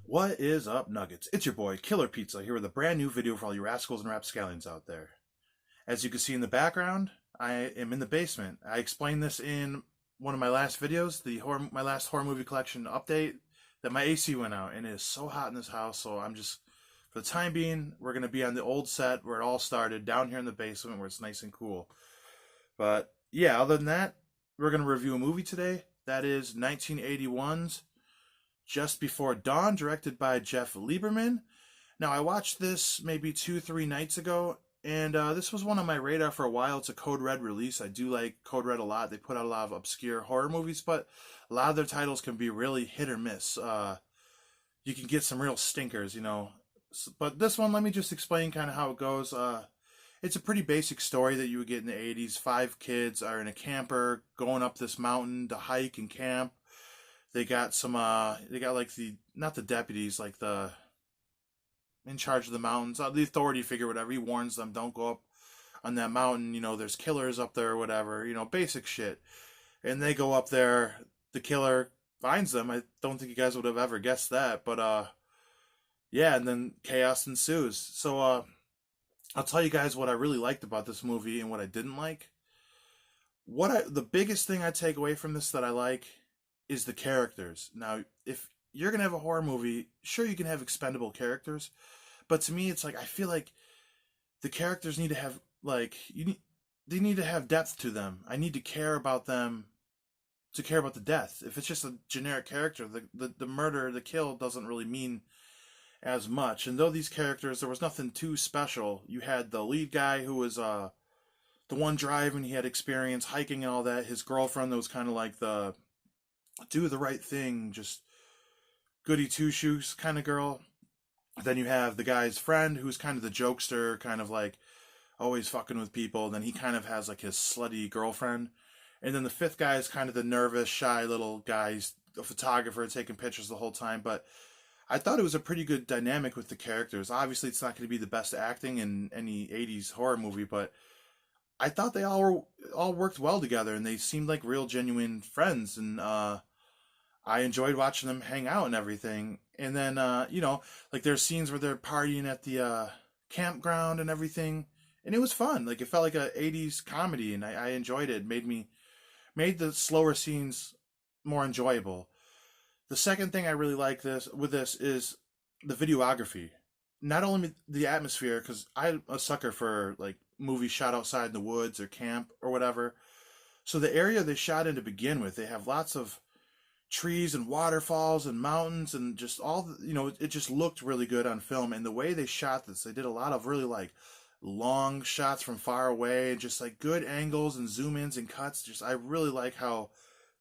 What is up, Nuggets? It's your boy, Killer Pizza, here with a brand new video for all you rascals and rapscallions out there. As you can see in the background, I am in the basement. I explained this in one of my last videos, my last horror movie collection update, that my AC went out, and it is so hot in this house, so for the time being, we're going to be on the old set where it all started, down here in the basement where it's nice and cool. But yeah, other than that, we're going to review a movie today. That is 1981's Just Before Dawn, directed by Jeff Lieberman. Now, I watched this maybe 2-3 nights ago, and this was one on my radar for a while. It's a Code Red release. I do like Code Red a lot. They put out a lot of obscure horror movies, but a lot of their titles can be really hit or miss. You can get some real stinkers, you know. But this one, let me just explain kind of how it goes. It's a pretty basic story that you would get in the 80s. 5 kids are in a camper going up this mountain to hike and camp. They got like not the deputies, like the in charge of the mountains, the authority figure, whatever. He warns them, don't go up on that mountain. You know, there's killers up there or whatever. You know, basic shit. And they go up there. The killer finds them. I don't think you guys would have ever guessed that, but yeah. And then chaos ensues. So I'll tell you guys what I really liked about this movie and what I didn't like. The biggest thing I take away from this that I like is the characters. Now, if you're gonna have a horror movie, sure, you can have expendable characters, but to me, it's like I feel like the characters need to have they need to have depth to them. I need to care about them to care about the death. If it's just a generic character, the murder, the kill doesn't really mean as much. And though these characters, there was nothing too special. You had the lead guy who was the one driving. He had experience hiking and all that. His girlfriend that was kind of like the do the right thing, just goody two shoes kind of girl. Then you have the guy's friend who's kind of the jokester, kind of like always fucking with people. Then he kind of has like his slutty girlfriend. And then the 5th guy is kind of the nervous, shy little guy. He's a photographer taking pictures the whole time. But I thought it was a pretty good dynamic with the characters. Obviously, it's not going to be the best acting in any 80s horror movie, but I thought they all worked well together, and they seemed like real genuine friends, and I enjoyed watching them hang out and everything. And then you know, like there's scenes where they're partying at the campground and everything, and it was fun. Like it felt like a 80s comedy, and I enjoyed it. It made the slower scenes more enjoyable. The second thing I really like this is the videography. Not only the atmosphere, because I'm a sucker for like movies shot outside in the woods or camp or whatever. So the area they shot in to begin with, they have lots of trees and waterfalls and mountains and just it just looked really good on film. And the way they shot this, they did a lot of really like long shots from far away and just like good angles and zoom ins and cuts. I really like how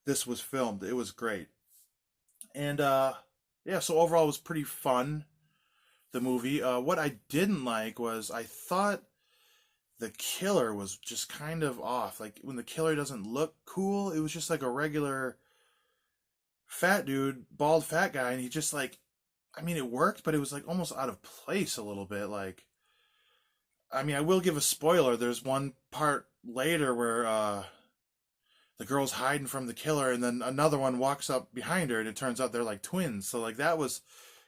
this was filmed. It was great. And yeah, so overall it was pretty fun, the movie. What I didn't like was I thought the killer was just kind of off. Like when the killer doesn't look cool, it was just like a regular fat dude, bald fat guy, and he just like, I mean, it worked, but it was like almost out of place a little bit. Like, I mean, I will give a spoiler. There's one part later where the girl's hiding from the killer, and then another one walks up behind her, and it turns out they're like twins. So like that was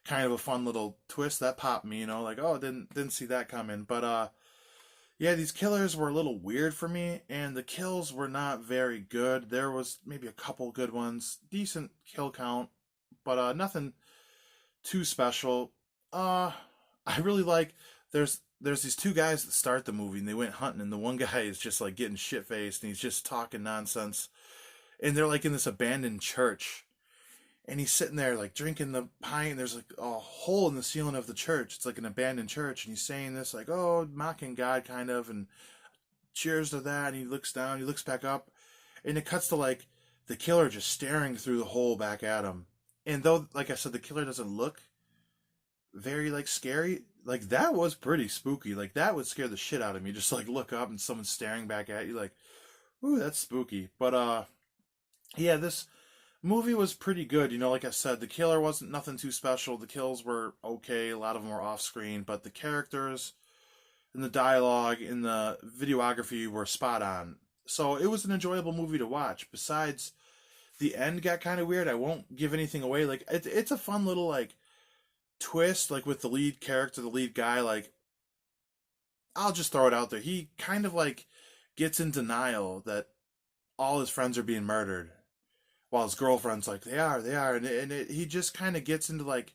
kind of a fun little twist that popped me, you know, like, oh, didn't see that coming. But yeah, these killers were a little weird for me, and the kills were not very good. There was maybe a couple good ones, decent kill count, but nothing too special. I really like there's these 2 guys that start the movie, and they went hunting, and the one guy is just like getting shit faced, and he's just talking nonsense, and they're like in this abandoned church, and he's sitting there like drinking the pint, and there's like a hole in the ceiling of the church. It's like an abandoned church, and he's saying this like, oh, mocking God kind of, and cheers to that. And he looks down, he looks back up, and it cuts to like the killer just staring through the hole back at him. And though, like I said, the killer doesn't look very like scary, like that was pretty spooky. Like that would scare the shit out of me. Just like look up and someone's staring back at you, like, ooh, that's spooky. But yeah, this movie was pretty good. You know, like I said, the killer wasn't nothing too special. The kills were okay. A lot of them were off screen, but the characters and the dialogue and the videography were spot on. So it was an enjoyable movie to watch. Besides, the end got kind of weird. I won't give anything away. Like it's a fun little like twist, like with the lead character, the lead guy, like I'll just throw it out there. He kind of like gets in denial that all his friends are being murdered, while his girlfriend's like, they are, and he just kind of gets into like,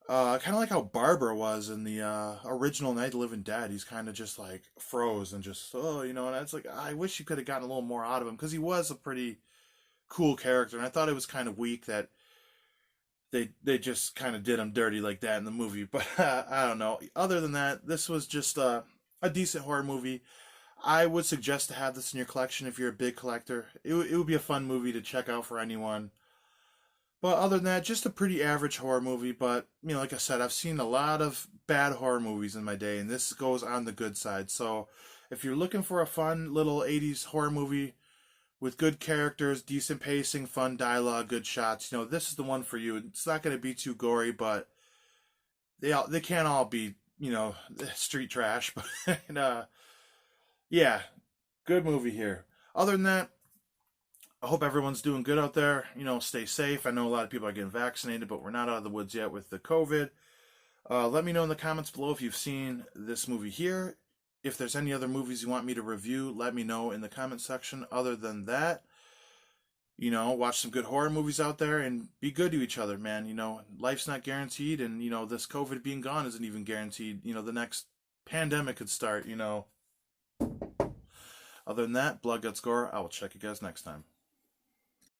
kind of like how Barber was in the original Night of the Living Dead. He's kind of just like froze and just, oh, you know, and it's like, I wish you could have gotten a little more out of him because he was a pretty cool character, and I thought it was kind of weak that they just kind of did him dirty like that in the movie. But I don't know. Other than that, this was just a decent horror movie. I would suggest to have this in your collection if you're a big collector. It would be a fun movie to check out for anyone. But other than that, just a pretty average horror movie. But, you know, like I said, I've seen a lot of bad horror movies in my day, and this goes on the good side. So if you're looking for a fun little 80s horror movie with good characters, decent pacing, fun dialogue, good shots, you know, this is the one for you. It's not going to be too gory, but they can't all be, you know, street trash. But yeah, good movie here. Other than that, I hope everyone's doing good out there. You know, stay safe. I know a lot of people are getting vaccinated, but we're not out of the woods yet with the COVID. Let me know in the comments below if you've seen this movie here. If there's any other movies you want me to review, let me know in the comment section. Other than that, you know, watch some good horror movies out there and be good to each other, man. You know, life's not guaranteed, and, you know, this COVID being gone isn't even guaranteed. You know, the next pandemic could start, you know. Other than that, Blood Guts Gore, I will check you guys next time.